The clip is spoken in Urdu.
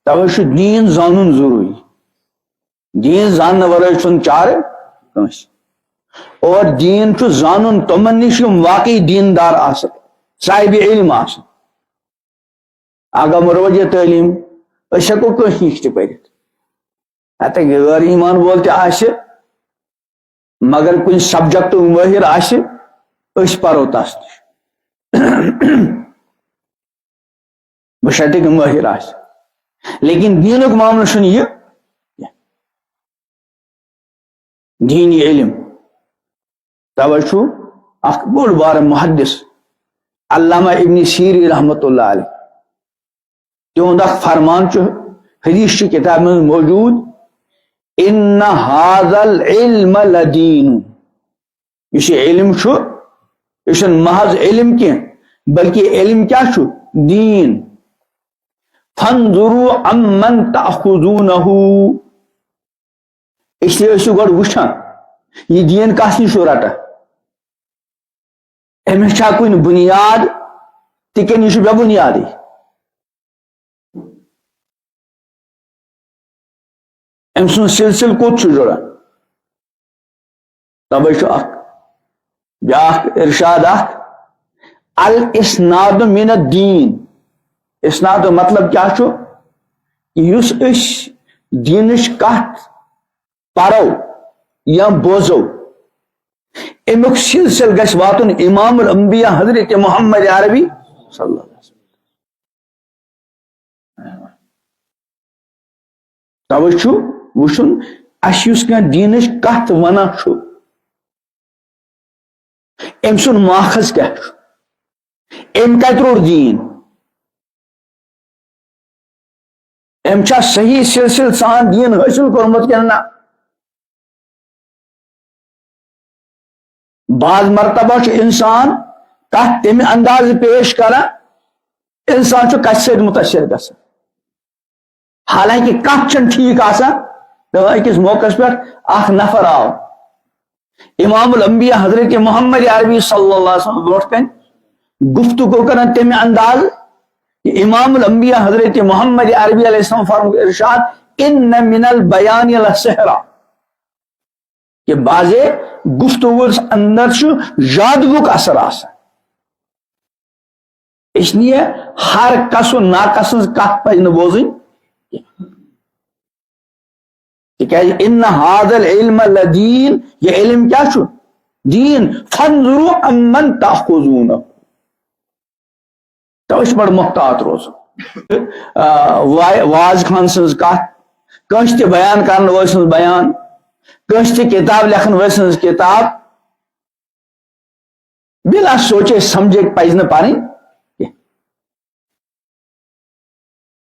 توے دین زانن ضروری دین زاننے ورائے چھن چار کنس اور دین چھو زانن تمن نش واقعی دیندار آسن صاحب علم آسن آگا مروجہ تعلیم اس ہیکو کنس نش تہ پرت حتی غیر ایمان بولتے آسے مگر کن سبجیکٹ ماہر آسے اس پرو تس نش بشرطیک ماہر آسے لیکن دینک معاملہ چھن یہ دینی علم توے چھو اخ بوڑ بار محدث علامہ ابن سیری رحمت اللہ علیہ تہند اخ فرمان چھو حدیث کی کتاب میں موجود ان هذا العلم لدین یہ علم چھو یہ محض علم کی بلکہ علم کیا چھو دین فانظروا عمن تأخذونه اس لیے اسے گوڑ وچھان یہ دین کس نش رٹا امس چھا کن بنیاد تکن یہ بے بنیادی ام سن سلسل کوت جڑان توے بیاکھ ارشاد الاسناد من الدین اسناد مطلب کیا چھو یس اس دینش کت پرو یا بوزو امیک سلسل گھس واتن امام الانبیاء حضرت محمد عربی صلی اللہ علیہ وسلم توے چھو وچھن اس یس کیا دینش کت ونا چھو ام سن ماخذ کیا چھو ام کت روڑ دین ام چھا صحیح سلسل سان دین حاصل کرمت کیا نا بعض مرتبہ انسان کت تمہ انداز پیش کرا انسان چھ کت سۭتۍ متاثر گژھان حالانکہ کت چھن ٹھیک آسان تو اکس موقع پہ اخ نفر آو امام الانبیاء حضرت محمد عربی صلی اللہ علیہ وسلم برونٹ کن گفتگو کرن تمہ انداز امام الانبیاء حضرت محمد عربی علیہ السلام فرماتے ارشاد ان من البیان لسحرا کہ بعض گفتگو اندر یادگوک اثر آسان اس لیے ہر کس و ناکس کت پہ بوزن ان هذا العلم لدین یہ علم کیا چھو دین فانظروا عمن تأخذونه تو اس پر محتاط روز واز خان سنز کت کنس تہ بیان کرن وول سنز بیان کنس تہ کتاب لکھن وول سنز کتاب بلا سوچے سمجھے پزِ نہ پرن